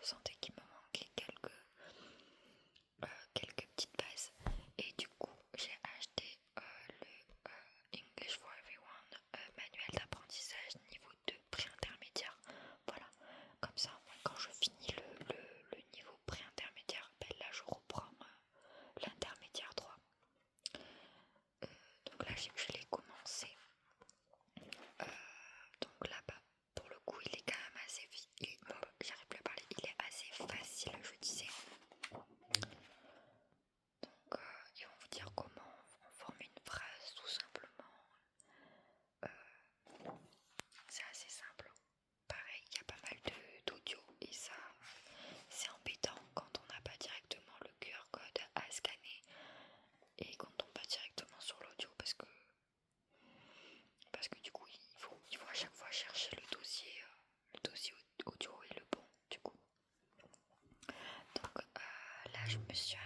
sentais qu'il me manquait quelques petites bases. Et du coup, j'ai acheté le English for Everyone manuel d'apprentissage niveau 2 pré-intermédiaire. Voilà, comme ça, moi, quand je finis le niveau pré-intermédiaire, ben là je reprends l'intermédiaire 3. Donc là, je l'ai commencé. Donc là-bas, pour le coup, il est quand même assez j'arrive plus à parler, il est assez facile, je disais. Donc, ils vont vous dire comment on forme une phrase, tout simplement. C'est assez simple. Pareil, il y a pas mal d'audio et ça, c'est embêtant quand on n'a pas directement le QR code à scanner et qu'on tombe pas directement sur l'audio parce que du coup, il faut à chaque fois chercher le dossier audio est le bon du coup. Donc là je me suis